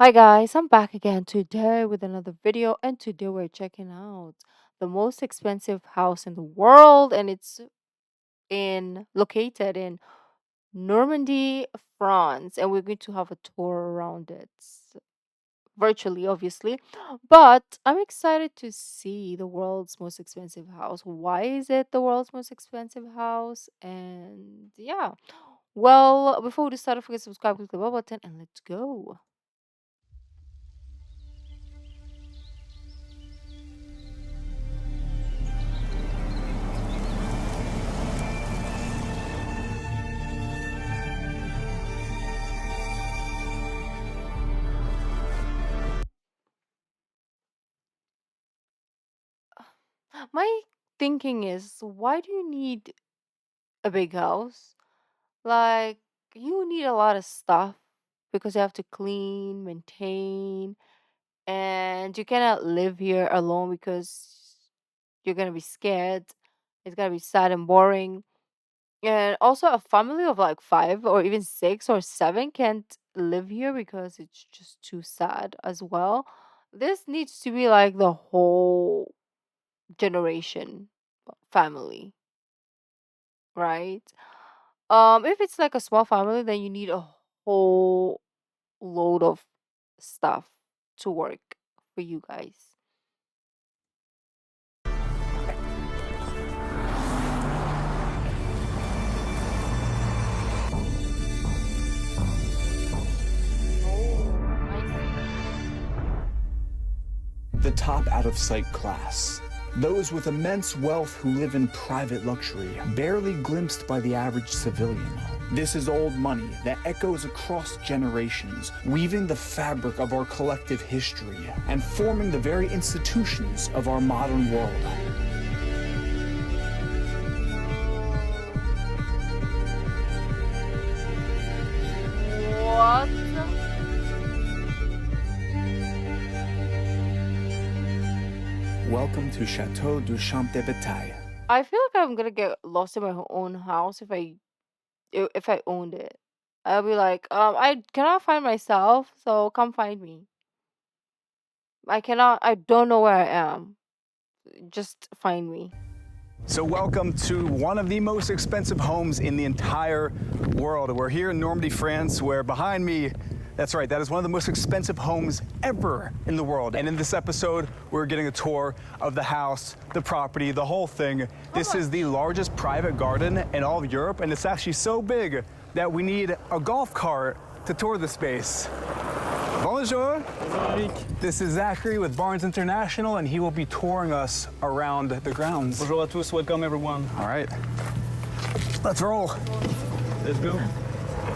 Hi guys, I'm back again today with another video, and today we're checking out the most expensive house in the world, and it's in located in Normandy, France, and we're going to have a tour around it virtually, obviously. But I'm excited to see the world's most expensive house. Why is it the world's most expensive house? And yeah, well, before we start, don't forget to subscribe, click the bell button, and let's go. My thinking is, why do you need a big house? Like, you need a lot of stuff because you have to clean, maintain, and you cannot live here alone because you're gonna be scared. It's gonna be sad and boring. And also, a family of like five or even six or seven can't live here because it's just too sad as well. This needs to be like the whole generation family, right? If it's like a small family, then you need a whole load of stuff to work for you guys. Oh, I The top out of sight class. Those with immense wealth who live in private luxury, barely glimpsed by the average civilian. This is old money that echoes across generations, weaving the fabric of our collective history and forming the very institutions of our modern world. What? Welcome to Chateau du Champ de Bataille. I feel like I'm gonna get lost in my own house if I owned it. I'll be like, I cannot find myself, so come find me. I don't know where I am. Just find me. So welcome to one of the most expensive homes in the entire world. We're here in Normandy, France, where behind me, that's right, that is one of the most expensive homes ever in the world. And in this episode, we're getting a tour of the house, the property, the whole thing. This is the largest private garden in all of Europe, and it's actually so big that we need a golf cart to tour the space. Bonjour. Erik. This is Zachary with Barnes International, and he will be touring us around the grounds. Bonjour à tous, welcome everyone. All right, let's roll. Let's go.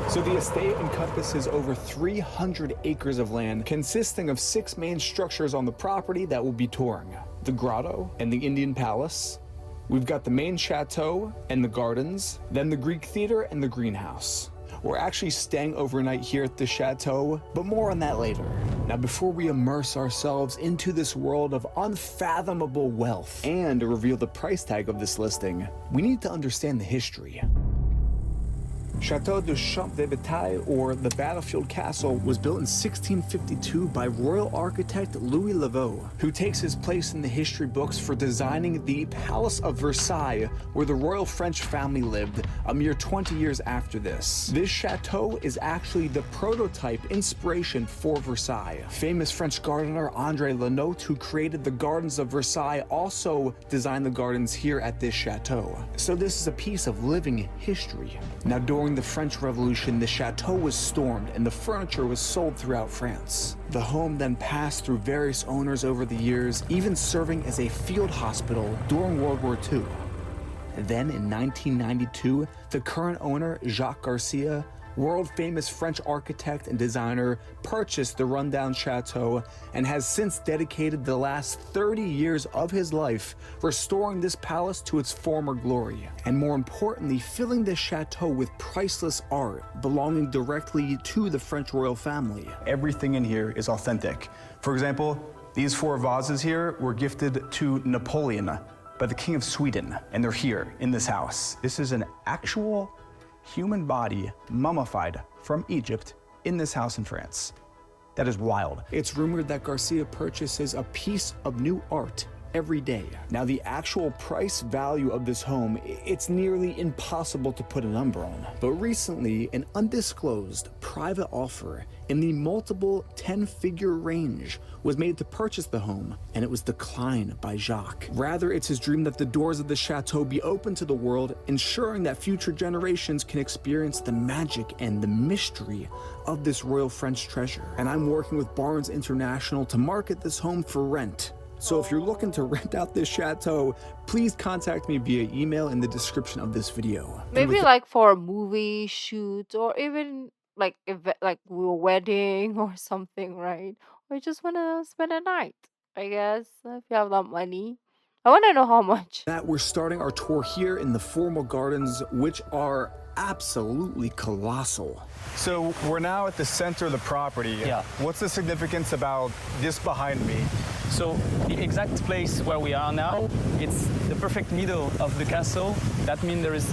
So the estate encompasses over 300 acres of land, consisting of 6 main structures on the property that we'll be touring. The grotto and the Indian palace. We've got the main chateau and the gardens, then the Greek theater and the greenhouse. We're actually staying overnight here at the chateau, but more on that later. Now, before we immerse ourselves into this world of unfathomable wealth and reveal the price tag of this listing, we need to understand the history. Chateau du Champ de Bataille, or the Battlefield Castle, was built in 1652 by royal architect Louis Laveau, who takes his place in the history books for designing the Palace of Versailles, where the royal French family lived a mere 20 years after this. This chateau is actually the prototype inspiration for Versailles. Famous French gardener André Lenotre, who created the Gardens of Versailles, also designed the gardens here at this chateau. So this is a piece of living history. Now, during the French Revolution, the chateau was stormed and the furniture was sold throughout France. The home then passed through various owners over the years, even serving as a field hospital during World War II. Then in 1992, the current owner, Jacques Garcia, world-famous French architect and designer, purchased the rundown chateau and has since dedicated the last 30 years of his life restoring this palace to its former glory, and more importantly, filling this chateau with priceless art belonging directly to the French royal family. Everything in here is authentic. For example, these 4 vases here were gifted to Napoleon by the King of Sweden, and they're here in this house. This is an actual human body mummified from Egypt in this house in France. That is wild. It's rumored that Garcia purchases a piece of new art every day. Now, the actual price value of this home, it's nearly impossible to put a number on. But recently, an undisclosed private offer in the multiple 10-figure range was made to purchase the home, and it was declined by Jacques. Rather, it's his dream that the doors of the chateau be open to the world, ensuring that future generations can experience the magic and the mystery of this royal French treasure. And I'm working with Barnes International to market this home for rent. So if you're looking to rent out this chateau, please contact me via email in the description of this video. Maybe like for a movie shoot or even like like a wedding or something, right? Or you just want to spend a night, I guess, if you have that money. I want to know how much. That we're starting our tour here in the formal gardens, which are absolutely colossal. So we're now at the center of the property. Yeah. What's the significance about this behind me? So the exact place where we are now, it's the perfect middle of the castle. That means there is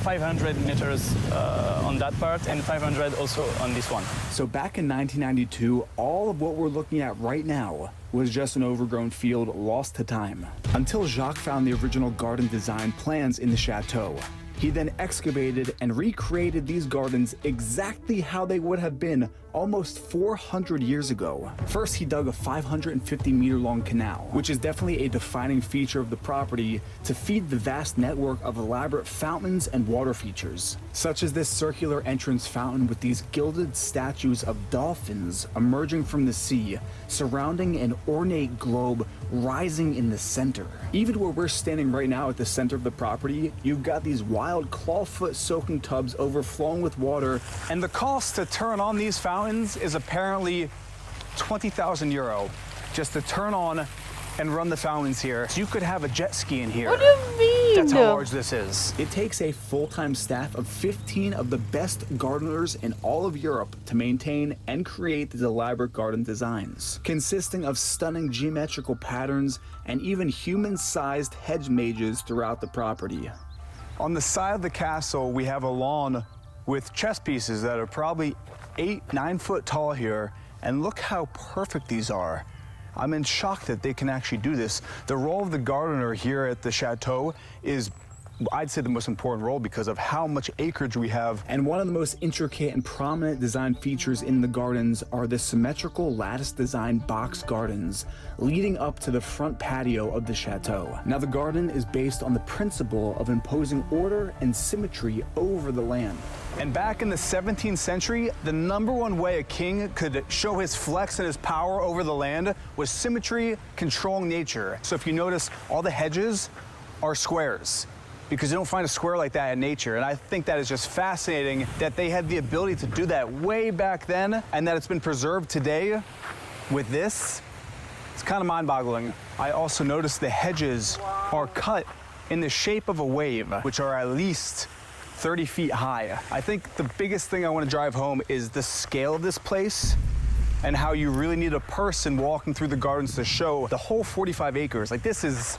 500 meters on that part and 500 also on this one. So back in 1992, all of what we're looking at right now was just an overgrown field lost to time. Until Jacques found the original garden design plans in the chateau. He then excavated and recreated these gardens exactly how they would have been almost 400 years ago. First, he dug a 550-meter-long canal, which is definitely a defining feature of the property, to feed the vast network of elaborate fountains and water features, such as this circular entrance fountain with these gilded statues of dolphins emerging from the sea, surrounding an ornate globe rising in the center. Even where we're standing right now at the center of the property, you've got these wild clawfoot soaking tubs overflowing with water. And the cost to turn on these fountains is apparently 20,000 euro just to turn on and run the fountains here. So you could have a jet ski in here. What do you mean? That's how large this is. It takes a full-time staff of 15 of the best gardeners in all of Europe to maintain and create these elaborate garden designs, consisting of stunning geometrical patterns and even human-sized hedge mazes throughout the property. On the side of the castle, we have a lawn with chess pieces that are probably 8-9 foot tall here. And look how perfect these are. I'm in shock that they can actually do this. The role of the gardener here at the chateau is, I'd say, the most important role because of how much acreage we have. And one of the most intricate and prominent design features in the gardens are the symmetrical lattice design box gardens leading up to the front patio of the chateau. Now, the garden is based on the principle of imposing order and symmetry over the land. And back in the 17th century, the #1 way a king could show his flex and his power over the land was symmetry, controlling nature. So if you notice, all the hedges are squares, because you don't find a square like that in nature. And I think that is just fascinating that they had the ability to do that way back then, and that it's been preserved today with this. It's kind of mind-boggling. I also noticed the hedges are cut in the shape of a wave, which are at least 30 feet high. I think the biggest thing I want to drive home is the scale of this place and how you really need a person walking through the gardens to show the whole 45 acres. Like, this is,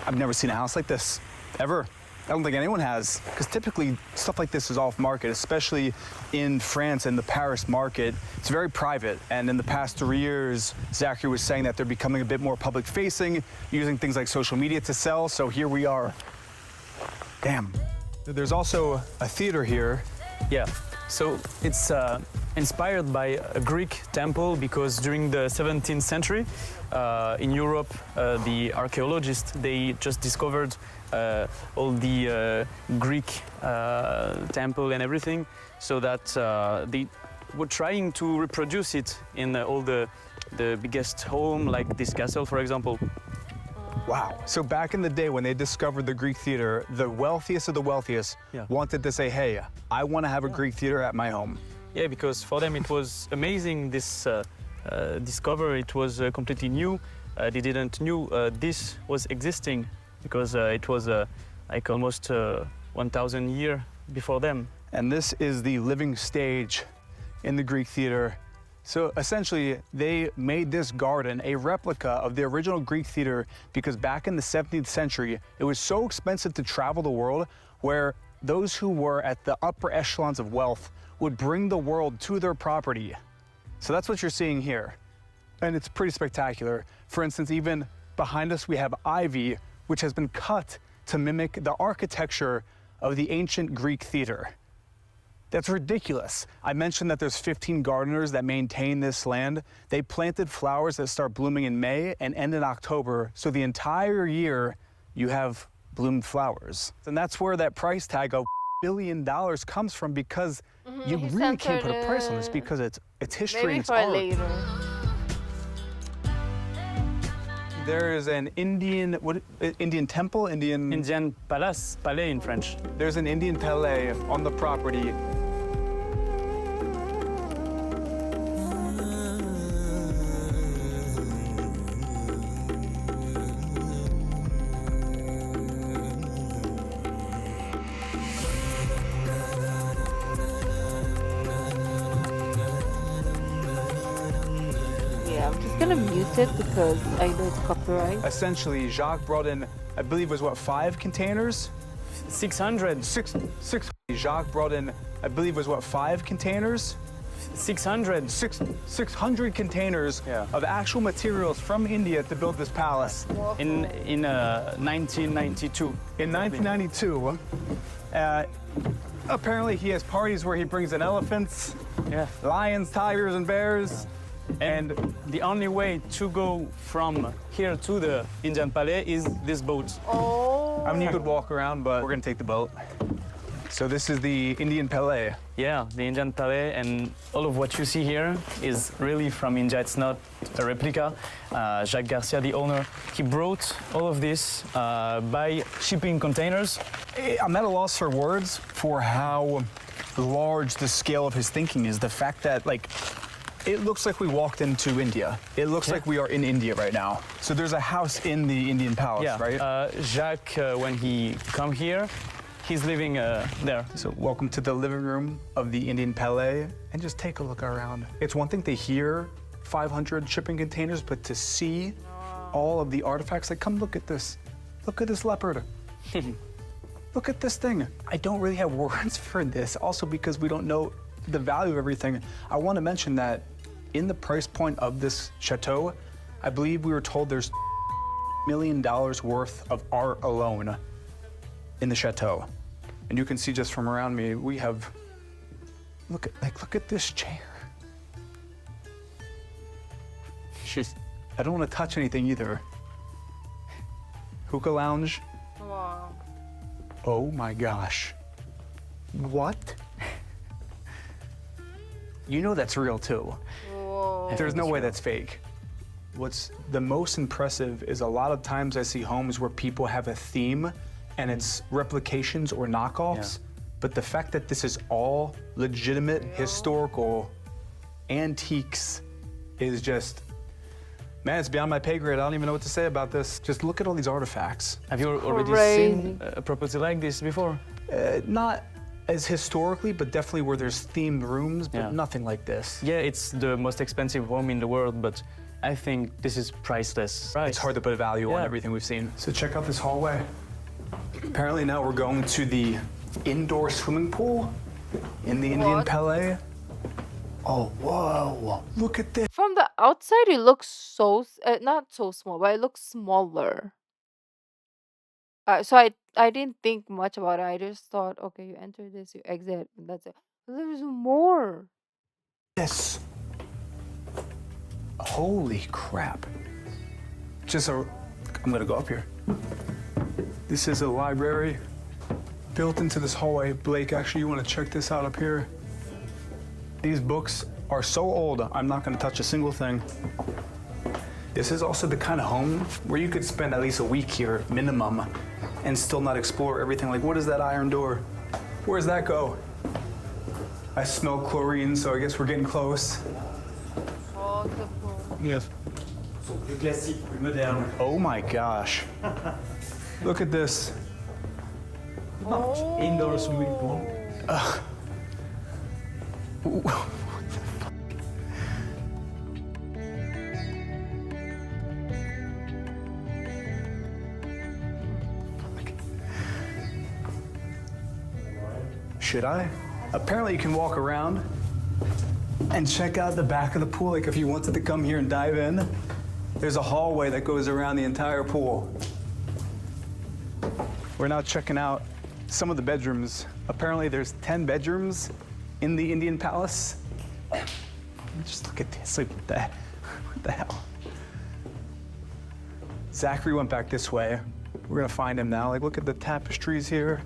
I've never seen a house like this, ever. I don't think anyone has, because typically stuff like this is off market, especially in France and the Paris market. It's very private, and in the past 3 years, Zachary was saying that they're becoming a bit more public facing, using things like social media to sell, so here we are. Damn. There's also a theater here. Yeah, so it's inspired by a Greek temple because during the 17th century in Europe, the archaeologists, they just discovered all the Greek temple and everything, so that they were trying to reproduce it in all the biggest home, like this castle, for example. Wow. So back in the day when they discovered the Greek theater, the wealthiest of the wealthiest wanted to say, hey, I want to have a Greek theater at my home. Yeah, because for them it was amazing, this discovery. It was completely new. They didn't knew this was existing because it was like almost 1,000 years before them. And this is the living stage in the Greek theater. So essentially, they made this garden a replica of the original Greek theater because back in the 17th century, it was so expensive to travel the world where those who were at the upper echelons of wealth would bring the world to their property So that's what you're seeing here. And it's pretty spectacular. For instance, even behind us, we have ivy, which has been cut to mimic the architecture of the ancient Greek theater. That's ridiculous. I mentioned that there's 15 gardeners that maintain this land. They planted flowers that start blooming in May and end in October. So the entire year you have bloomed flowers. And that's where that price tag of $1 billion comes from, because you He really can't put a censored price on this it. because it's history Maybe and it's for art. later. There is an Indian temple, Indian palace, palais in French. There's an Indian palais on the property. Yeah, I'm just gonna mute it because I know it's copyright. Essentially, Jacques brought in, I believe, was what, 5 containers? 600. Six. Jacques brought in, I believe, was what, 5 containers? 600. 600 containers Yeah. of actual materials from India to build this palace. In 1992. In 1992, apparently he has parties where he brings in elephants, Yeah. lions, tigers, and bears. And the only way to go from here to the Indian Palais is this boat. Oh. I mean, you could walk around, but we're gonna take the boat. So this is the Indian Palais. Yeah, the Indian Palais, and all of what you see here is really from India. It's not a replica. Jacques Garcia, the owner, he brought all of this by shipping containers. I'm at a loss for words for how large the scale of his thinking is. The fact that, like, it looks like we walked into India. It looks like we are in India right now. So there's a house in the Indian palace, Yeah, right? Jacques, when he come here, he's living there. So welcome to the living room of the Indian Palais, and just take a look around. It's one thing to hear 500 shipping containers, but to see all of the artifacts, like, come look at this. Look at this leopard. Look at this thing. I don't really have words for this, also because we don't know the value of everything. I want to mention that in the price point of this chateau, I believe we were told there's $1 million worth of art alone in the chateau. And you can see just from around me, we have, look at this chair. I don't want to touch anything either. Hookah lounge. Wow. Oh my gosh. What? You know that's real too. Whoa. There's no way that's fake. What's the most impressive is a lot of times I see homes where people have a theme and it's replications or knockoffs. But the fact that this is all legitimate historical antiques is just, man, it's beyond my pay grade. I don't even know what to say about this. Just look at all these artifacts. Have you already Crazy. seen a property like this before? Not as historically, but definitely where there's themed rooms, but Yeah. nothing like this. Yeah, it's the most expensive home in the world, but I think this is priceless. It's hard to put a value on Yeah. everything we've seen. So check out this hallway. Apparently now we're going to the indoor swimming pool in the Indian What? Palais. Oh, whoa, look at this. From the outside, it looks so not so small, but it looks smaller. So I didn't think much about it. I just thought, okay, you enter this, you exit, and that's it. But there's more. Yes. Holy crap. I'm gonna go up here. This is a library built into this hallway. Blake, actually, you wanna check this out up here? These books are so old, I'm not gonna touch a single thing. This is also the kind of home where you could spend at least a week here, minimum, and still not explore everything. Like, what is that iron door? Where's that go? I smell chlorine, so I guess we're getting close. Oh, the pool. Yes. Plus classique, plus moderne. Oh my gosh. Look at this. Oh. Indoor swimming pool. Should I? Apparently you can walk around. And check out the back of the pool. Like if you wanted to come here and dive in, there's a hallway that goes around the entire pool. We're now checking out some of the bedrooms. Apparently there's 10 bedrooms in the Indian Palace. Just look at this, like what the hell? Zachary went back this way. We're gonna find him now. Like, look at the tapestries here.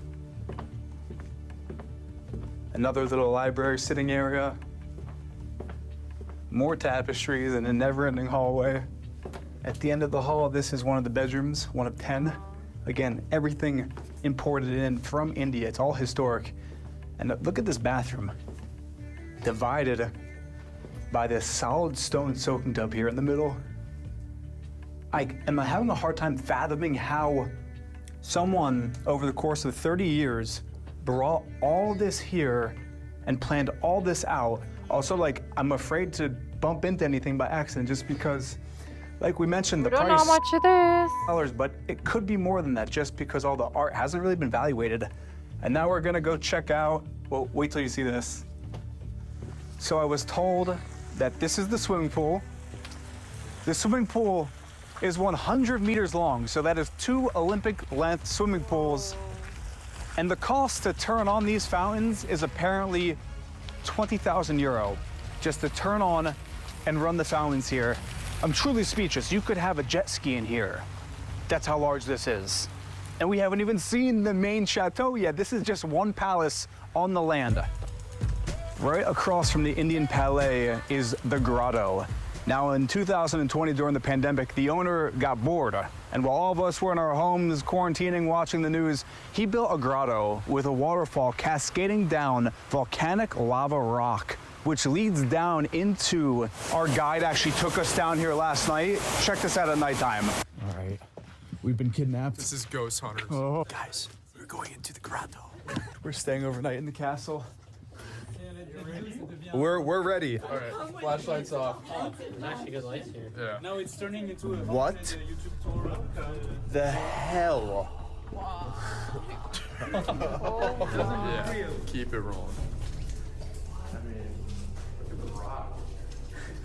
Another little library sitting area. More tapestries and a never-ending hallway. At the end of the hall, this is one of the bedrooms, one of 10. Again, everything imported in from India. It's all historic. And look at this bathroom. Divided by this solid stone soaking tub here in the middle. Am I having a hard time fathoming how someone over the course of 30 years brought all this here and planned all this out. Also, like, I'm afraid to bump into anything by accident just because, like we mentioned, the We don't price know how much it is. dollars, but it could be more than that just because all the art hasn't really been evaluated. And now we're gonna go check out, well, wait till you see this. So I was told that this is the swimming pool. The swimming pool is 100 meters long, so that is 2 Olympic-length swimming pools. And the cost to turn on these fountains is apparently 20,000 euro, just to turn on and run the fountains here. I'm truly speechless. You could have a jet ski in here. That's how large this is. And we haven't even seen the main chateau yet. This is just one palace on the land. Right across from the Indian Palais is the grotto. Now in 2020, during the pandemic, the owner got bored. And while all of us were in our homes, quarantining, watching the news, he built a grotto with a waterfall cascading down volcanic lava rock, which leads down into, our guide actually took us down here last night. Check this out at nighttime. All right. We've been kidnapped. This is Ghost Hunters. Oh. Guys, we're going into the grotto. We're staying overnight in the castle. We're ready. All right, flashlights off. Actually, good lights here. Yeah. Now it's turning into a What? YouTube tour. The hell? Yeah. Keep it rolling.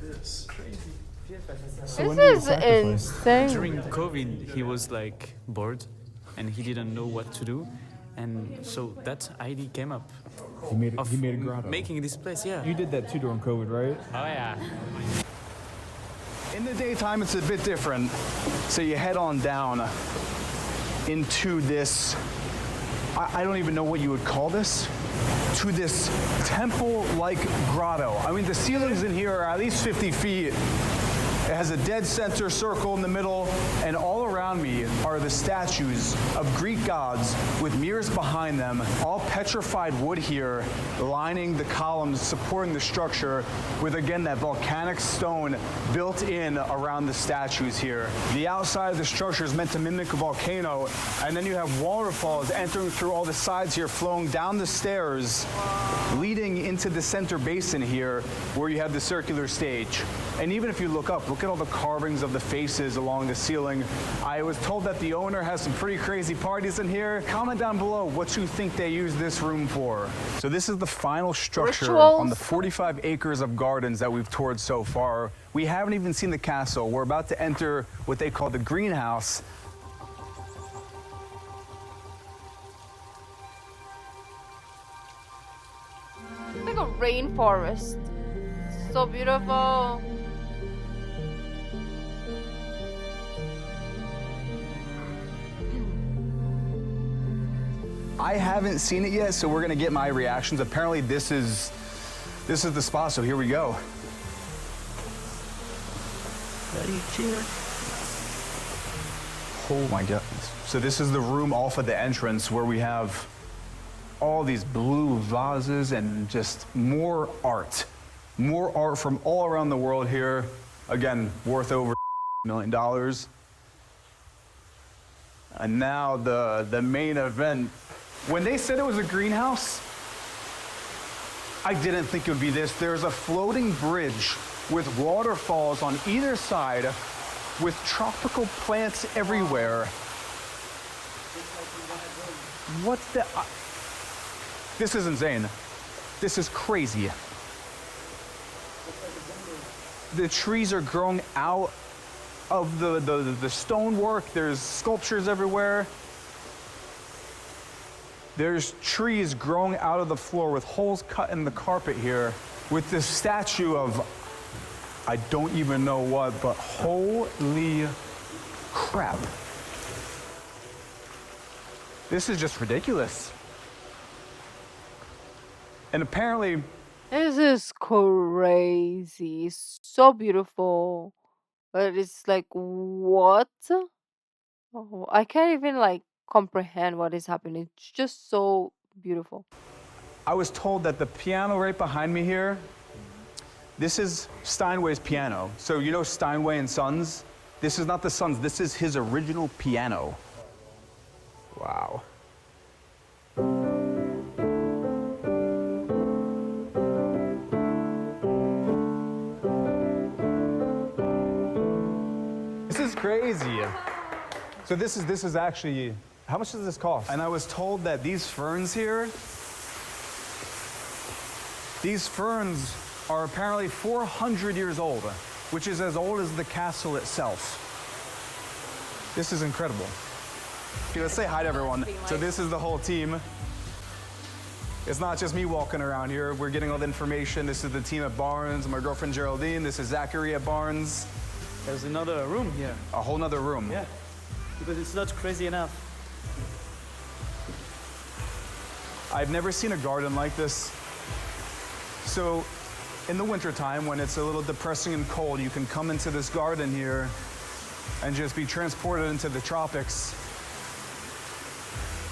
This is insane. During COVID, he was like bored and he didn't know what to do. And so that idea came up He made of a grotto. making this place, yeah. You did that too during COVID, right? Oh yeah. In the daytime, it's a bit different. So you head on down into this, I don't even know what you would call this, to this temple-like grotto. I mean, the ceilings in here are at least 50 feet. It has a dead center circle in the middle, and all around me are the statues of Greek gods with mirrors behind them, all petrified wood here, lining the columns, supporting the structure, with again that volcanic stone built in around the statues here. The outside of the structure is meant to mimic a volcano, and then you have waterfalls entering through all the sides here, flowing down the stairs, leading into the center basin here, where you have the circular stage. And even if you look up, look at all the carvings of the faces along the ceiling. I was told that the owner has some pretty crazy parties in here. Comment down below what you think they use this room for. So this is the final structure Rituals. on the 45 acres of gardens that we've toured so far. We haven't even seen the castle. We're about to enter what they call the greenhouse. It's like a rainforest. So beautiful. I haven't seen it yet, so we're gonna get my reactions. Apparently this is the spot, so here we go. Oh my goodness. So this is the room off of the entrance where we have all these blue vases and just more art. More art from all around the world here. Again, worth over $1 million. And now the main event. When they said it was a greenhouse, I didn't think it would be this. There's a floating bridge with waterfalls on either side, with tropical plants everywhere. What the? This is insane. This is crazy. The trees are growing out of the stonework. There's sculptures everywhere. There's trees growing out of the floor with holes cut in the carpet here with this statue of, I don't even know what, but holy crap. This is just ridiculous. And apparently, This is crazy. It's so beautiful. But it's like, what? Oh, I can't even like comprehend what is happening. It's just so beautiful. I was told that the piano right behind me here, this is Steinway's piano. So you know Steinway and Sons? This is not the Sons, this is his original piano. Wow. This is crazy. So this is actually, how much does this cost? And I was told that these ferns here, these ferns are apparently 400 years old, which is as old as the castle itself. This is incredible. Okay, let's say hi to everyone. So this is the whole team. It's not just me walking around here. We're getting all the information. This is the team at Barnes, my girlfriend Geraldine. This is Zachary at Barnes. There's another room here. A whole nother room. Yeah, because it's not crazy enough. I've never seen a garden like this. So in the wintertime, when it's a little depressing and cold, you can come into this garden here and just be transported into the tropics.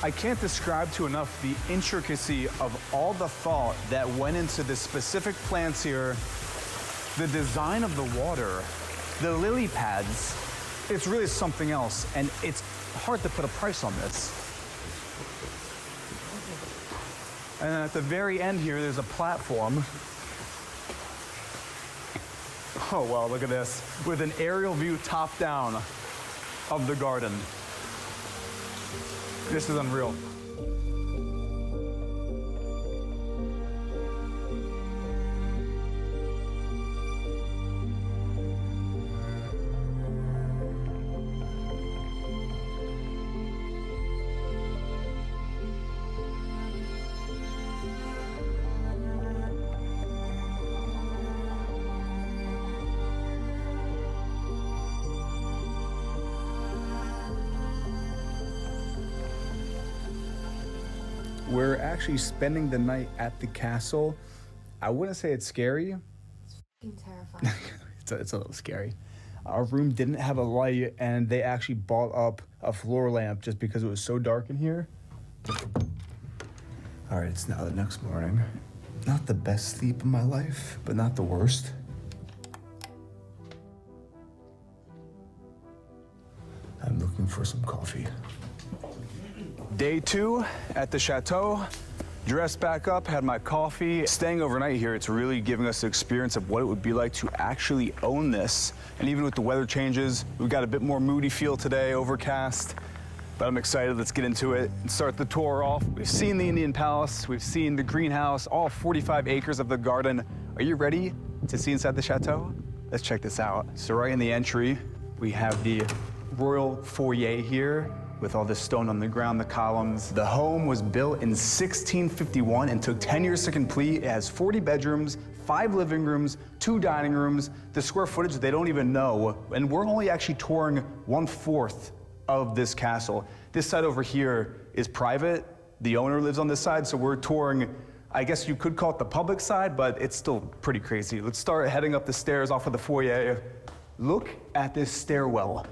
I can't describe to enough the intricacy of all the thought that went into the specific plants here, the design of the water, the lily pads. It's really something else, and it's hard to put a price on this. And then at the very end here, there's a platform. Oh, wow, look at this. With an aerial view top down of the garden. This is unreal. We're actually spending the night at the castle. I wouldn't say it's scary. It's terrifying. It's a little scary. Our room didn't have a light, and they actually bought up a floor lamp just because it was so dark in here. All right, it's now the next morning. Not the best sleep of my life, but not the worst. I'm looking for some coffee. Day 2 at the chateau. Dressed back up, had my coffee. Staying overnight here, it's really giving us the experience of what it would be like to actually own this. And even with the weather changes, we've got a bit more moody feel today, overcast. But I'm excited, let's get into it and start the tour off. We've seen the Indian Palace, we've seen the greenhouse, all 45 acres of the garden. Are you ready to see inside the chateau? Let's check this out. So right in the entry, we have the royal foyer here, with all this stone on the ground, the columns. The home was built in 1651 and took 10 years to complete. It has 40 bedrooms, 5 living rooms, 2 dining rooms. The square footage, they don't even know. And we're only actually touring 1/4 of this castle. This side over here is private. The owner lives on this side, so we're touring, I guess you could call it the public side, but it's still pretty crazy. Let's start heading up the stairs off of the foyer. Look at this stairwell.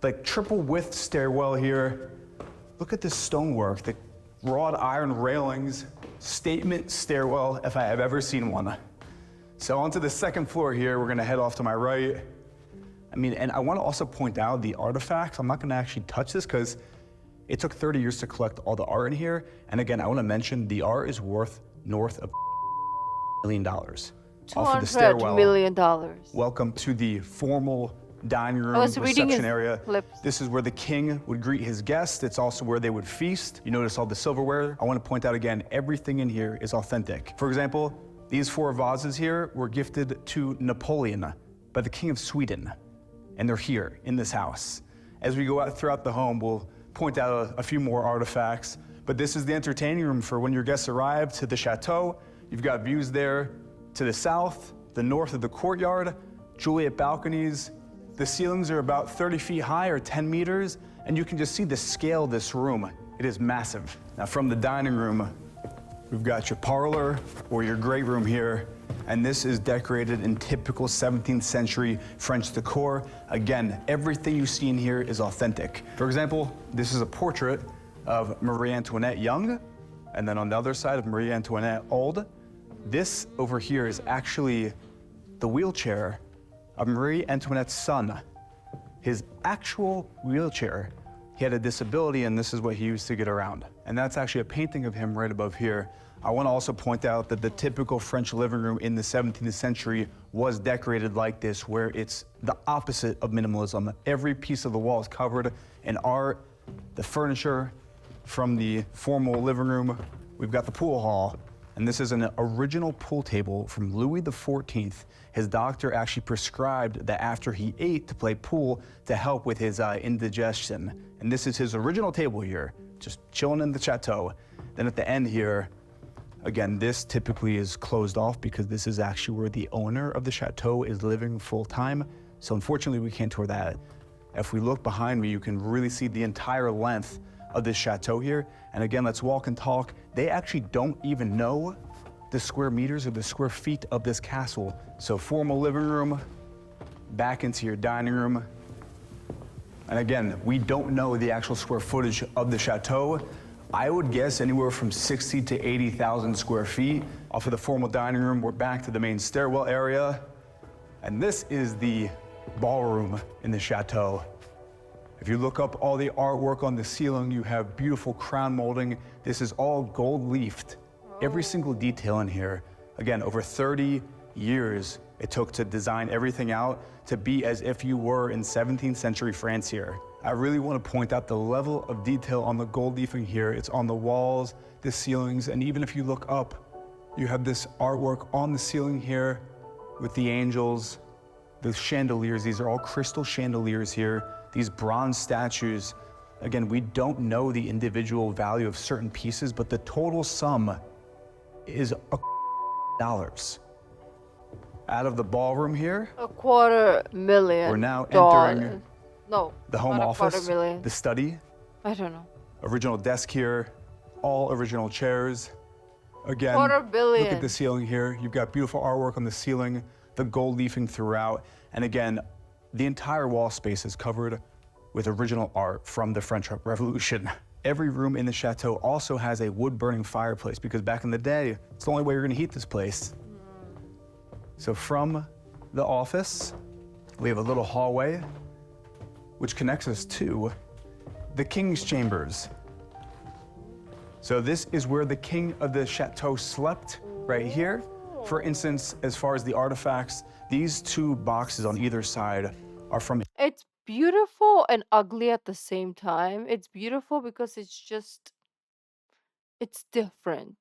Like triple width stairwell here. Look at this stonework, the wrought iron railings, statement stairwell if I have ever seen one. So onto the second floor here, we're gonna head off to my right. I mean, and I wanna also point out the artifacts. I'm not gonna actually touch this because it took 30 years to collect all the art in here. And again, I wanna mention the art is worth north of $1 million. Off of the stairwell. $200 million. Welcome to the formal dining room, I was reading reception his area. lips. This is where the king would greet his guests. It's also where they would feast. You notice all the silverware. I want to point out again, everything in here is authentic. For example, These 4 vases here were gifted to Napoleon by the King of Sweden, and they're here in this house. As we go out throughout the home, we'll point out a few more artifacts, but this is the entertaining room for when your guests arrive to the chateau. You've got views there to the south, the north of the courtyard, Juliet balconies. The ceilings are about 30 feet high or 10 meters, and you can just see the scale of this room. It is massive. Now from the dining room, we've got your parlor or your great room here, and this is decorated in typical 17th century French decor. Again, everything you see in here is authentic. For example, this is a portrait of Marie Antoinette young, and then on the other side of Marie Antoinette old. This over here is actually the wheelchair of Marie Antoinette's son. His actual wheelchair. He had a disability, and this is what he used to get around. And that's actually a painting of him right above here. I want to also point out that the typical French living room in the 17th century was decorated like this, where it's the opposite of minimalism. Every piece of the wall is covered in art. The furniture from the formal living room. We've got the pool hall, and this is an original pool table from Louis XIV. His doctor actually prescribed that after he ate to play pool to help with his indigestion. And this is his original table here, just chilling in the chateau. Then at the end here, again, this typically is closed off because this is actually where the owner of the chateau is living full time. So unfortunately, we can't tour that. If we look behind me, you can really see the entire length of this chateau here. And again, let's walk and talk. They actually don't even know the square meters or the square feet of this castle. So formal living room, back into your dining room. And again, we don't know the actual square footage of the chateau. I would guess anywhere from 60 to 80,000 square feet. Off of the formal dining room, we're back to the main stairwell area. And this is the ballroom in the chateau. If you look up all the artwork on the ceiling, you have beautiful crown molding. This is all gold leafed. Every single detail in here. Again, over 30 years it took to design everything out to be as if you were in 17th century France here. I really want to point out the level of detail on the gold leafing here. It's on the walls, the ceilings, and even if you look up, you have this artwork on the ceiling here with the angels, the chandeliers. These are all crystal chandeliers here. These bronze statues. Again, we don't know the individual value of certain pieces, but the total sum is $2. Out of the ballroom here, $250,000. we're now entering No, the home not office, 250,000. the study. I don't know. Original desk here, all original chairs. Again, $250,000,000. look at the ceiling here. You've got beautiful artwork on the ceiling, the gold leafing throughout. And again, the entire wall space is covered with original art from the French Revolution. Every room in the chateau also has a wood-burning fireplace because back in the day, it's the only way you're gonna heat this place. So from the office, we have a little hallway which connects us to the king's chambers. So this is where the king of the chateau slept, right here. For instance, as far as the artifacts, these 2 boxes on either side are from It's beautiful and ugly at the same time. It's beautiful because it's different.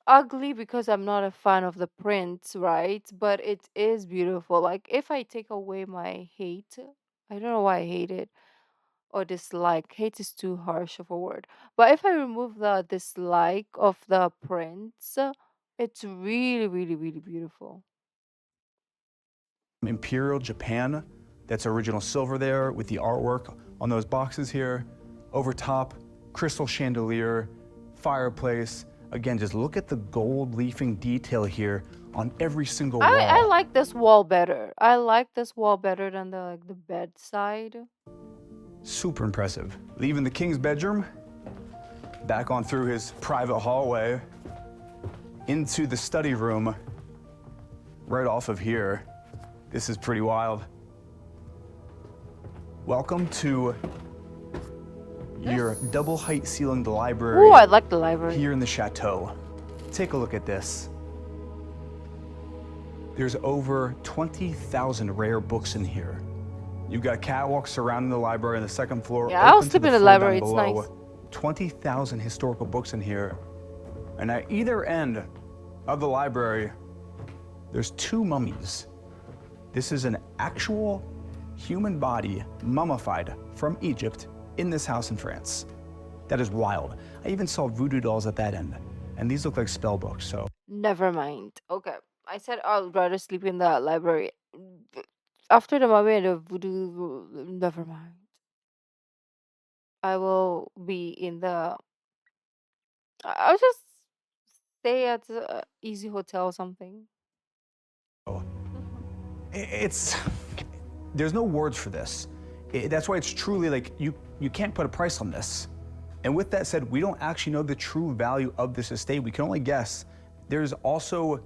Ugly because I'm not a fan of the prints, right? But it is beautiful. Like if I take away my hate, I don't know why I hate it or dislike. Hate is too harsh of a word. But if I remove the dislike of the prints, it's really, really, really beautiful. Imperial Japan. That's original silver there with the artwork on those boxes here. Over top, crystal chandelier, fireplace. Again, just look at the gold leafing detail here on every single wall. I like this wall better. I like this wall better than the bedside. Super impressive. Leaving the king's bedroom, back on through his private hallway, into the study room, right off of here. This is pretty wild. Welcome to your double height ceilinged library. Oh, I like the library. Here in the chateau. Take a look at this. There's over 20,000 rare books in here. You've got catwalks surrounding the library on the second floor. Yeah, I'll open to sleep the in the floor down library, it's below. nice. 20,000 historical books in here. And at either end of the library, There's 2 mummies. This is an actual human body, mummified from Egypt, in this house in France. That is wild. I even saw voodoo dolls at that end, and these look like spell books, so. Never mind. Okay. I said I'd rather sleep in the library. After the mummy and the voodoo, never mind. I will be in the. I'll just stay at the Easy Hotel or something. It's, there's no words for this. That's why it's truly like, you can't put a price on this. And with that said, we don't actually know the true value of this estate. We can only guess. There's also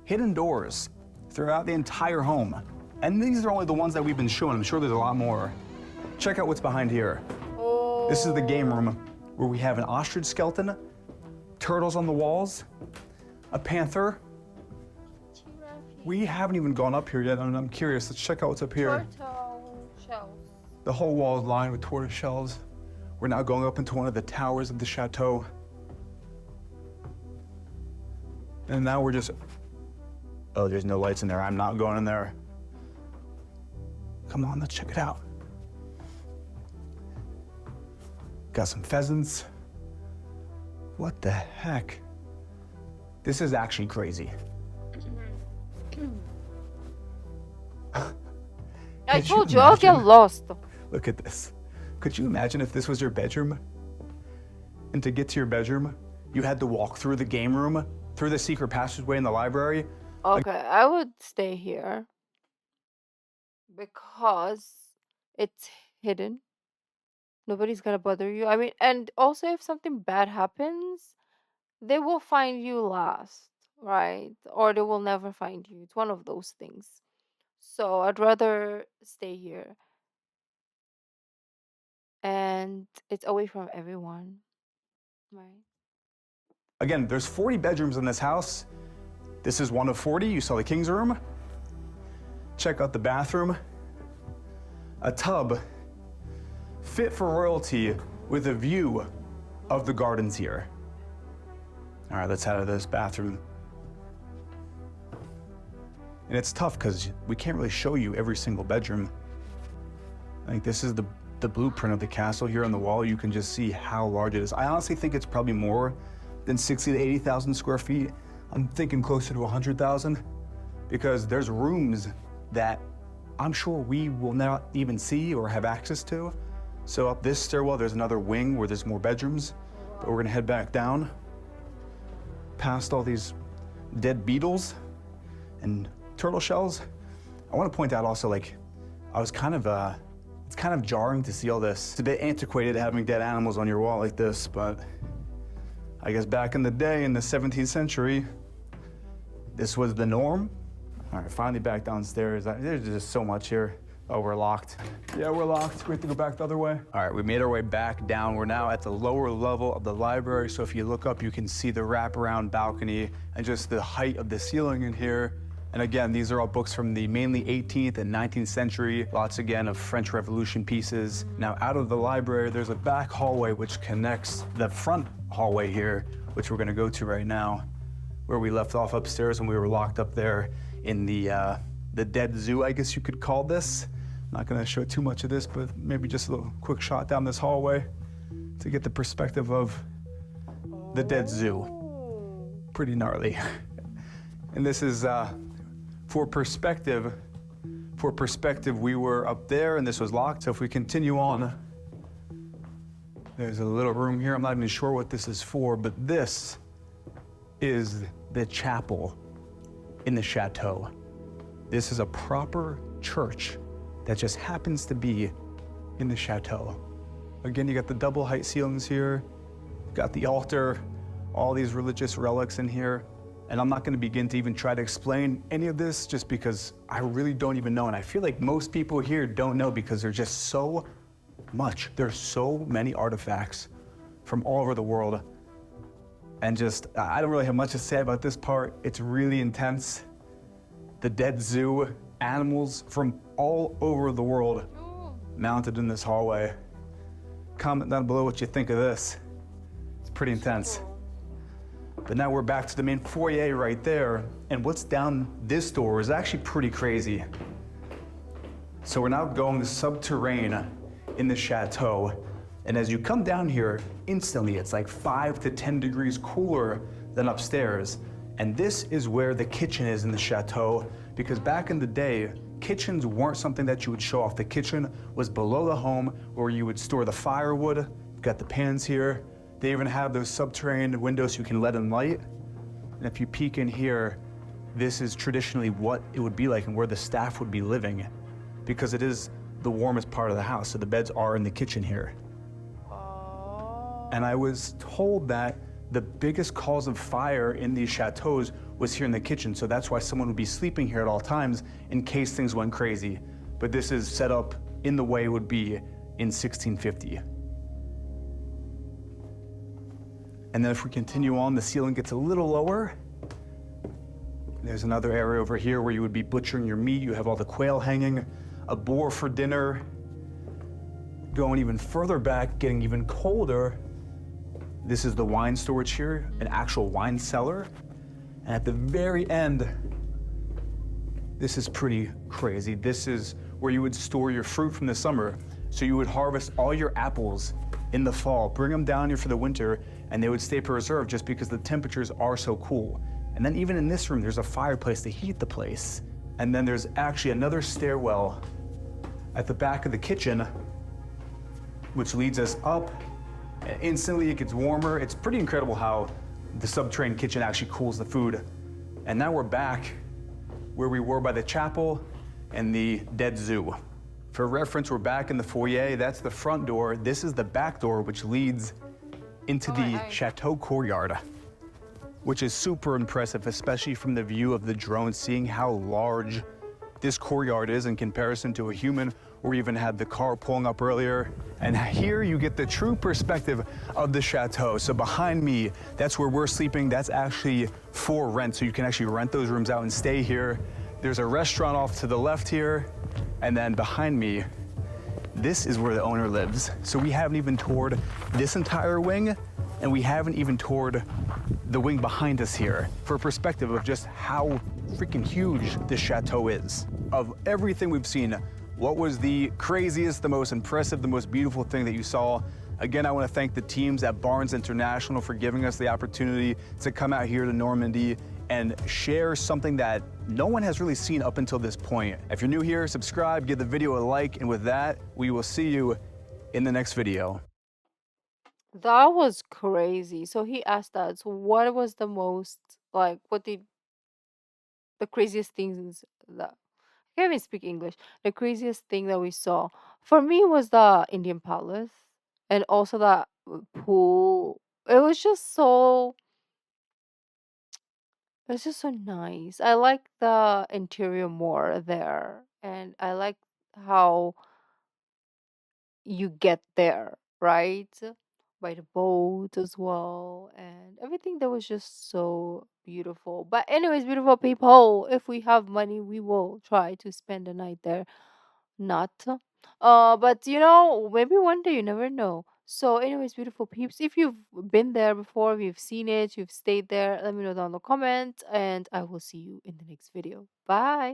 hidden doors throughout the entire home. And these are only the ones that we've been shown. I'm sure there's a lot more. Check out what's behind here. This is the game room where we have an ostrich skeleton, turtles on the walls, a panther. We haven't even gone up here yet, and I'm curious. Let's check out what's up here. Turtle shells. The whole wall is lined with tortoise shells. We're now going up into one of the towers of the chateau. And now we're just, oh, there's no lights in there. I'm not going in there. Come on, let's check it out. Got some pheasants. What the heck? This is actually crazy. I told you, I'll get lost. Look at this. Could you imagine if this was your bedroom? And to get to your bedroom, you had to walk through the game room, through the secret passageway in the library? Okay, I would stay here because it's hidden. Nobody's gonna bother you. I mean, and also if something bad happens, they will find you last, right? Or they will never find you. It's one of those things. So I'd rather stay here. And it's away from everyone, right? Again, there's 40 bedrooms in this house. This is one of 40. You saw the king's room. Check out the bathroom. A tub fit for royalty with a view of the gardens here. All right, let's head out of this bathroom. And it's tough because we can't really show you every single bedroom. I think this is the blueprint of the castle here on the wall. You can just see how large it is. I honestly think it's probably more than 60 to 80,000 square feet. I'm thinking closer to 100,000 because there's rooms that I'm sure we will not even see or have access to. So up this stairwell, there's another wing where there's more bedrooms, but we're gonna head back down past all these dead beetles and turtle shells. I want to point out also, like, I was kind of, it's kind of jarring to see all this. It's a bit antiquated having dead animals on your wall like this, but I guess back in the day, in the 17th century, this was the norm. All right, finally back downstairs. There's just so much here. Oh, we're locked. Yeah, we're locked. We have to go back the other way. All right, we made our way back down. We're now at the lower level of the library. So if you look up, you can see the wraparound balcony and just the height of the ceiling in here. And again, these are all books from the mainly 18th and 19th century. Lots, again, of French Revolution pieces. Now, out of the library, there's a back hallway which connects the front hallway here, which we're gonna go to right now, where we left off upstairs when we were locked up there in the dead zoo, I guess you could call this. Not gonna show too much of this, but maybe just a little quick shot down this hallway to get the perspective of the dead zoo. Pretty gnarly. And this is, for perspective, we were up there and this was locked. So if we continue on, there's a little room here. I'm not even sure what this is for, but this is the chapel in the chateau. This is a proper church that just happens to be in the chateau. Again, you got the double height ceilings here, got the altar, all these religious relics in here. And I'm not gonna begin to even try to explain any of this just because I really don't even know. And I feel like most people here don't know because there's just so much. There's so many artifacts from all over the world. And just, I don't really have much to say about this part. It's really intense. The dead zoo, animals from all over the world mounted in this hallway. Comment down below what you think of this. It's pretty intense. But now we're back to the main foyer right there. And what's down this door is actually pretty crazy. So we're now going subterranean in the chateau. And as you come down here, instantly it's like 5 to 10 degrees cooler than upstairs. And this is where the kitchen is in the chateau, because back in the day, kitchens weren't something that you would show off. The kitchen was below the home where you would store the firewood. You've got the pans here. They even have those subterranean windows so you can let in light. And if you peek in here, this is traditionally what it would be like and where the staff would be living, because it is the warmest part of the house. So the beds are in the kitchen here. And I was told that the biggest cause of fire in these chateaus was here in the kitchen. So that's why someone would be sleeping here at all times in case things went crazy. But this is set up in the way it would be in 1650. And then if we continue on, the ceiling gets a little lower. There's another area over here where you would be butchering your meat. You have all the quail hanging, a boar for dinner. Going even further back, getting even colder, this is the wine storage here, an actual wine cellar. And at the very end, this is pretty crazy. This is where you would store your fruit from the summer. So you would harvest all your apples in the fall, bring them down here for the winter, and they would stay preserved just because the temperatures are so cool. And then even in this room, there's a fireplace to heat the place. And then there's actually another stairwell at the back of the kitchen, which leads us up. And instantly it gets warmer. It's pretty incredible how the subterranean kitchen actually cools the food. And now we're back where we were by the chapel and the dead zoo. For reference, we're back in the foyer. That's the front door. This is the back door, which leads into the chateau courtyard, which is super impressive, especially from the view of the drone, seeing how large this courtyard is in comparison to a human, or even had the car pulling up earlier. And here you get the true perspective of the chateau. So behind me, that's where we're sleeping. That's actually for rent. So you can actually rent those rooms out and stay here. There's a restaurant off to the left here. And then behind me, this is where the owner lives. So we haven't even toured this entire wing, and we haven't even toured the wing behind us here for a perspective of just how freaking huge this chateau is. Of everything we've seen, what was the craziest, the most impressive, the most beautiful thing that you saw? Again, I want to thank the teams at Barnes International for giving us the opportunity to come out here to Normandy and share something that no one has really seen up until this point. If you're new here, subscribe, give the video a like, and with that, we will see you in the next video. That was crazy. So he asked us, what was the most, like, what did the craziest things that, I can't even speak English, the craziest thing that we saw? For me was the Indian Palace and also the pool. It was just so, it's just so nice. I like the interior more there, and I like how you get there, right? By the boat as well, and everything that was just so beautiful. But anyways, beautiful people, if we have money, we will try to spend the night there. Not, but maybe one day, you never know. So, anyways, beautiful peeps, if you've been there before, if you've seen it, you've stayed there, let me know down in the comments, and I will see you in the next video. Bye.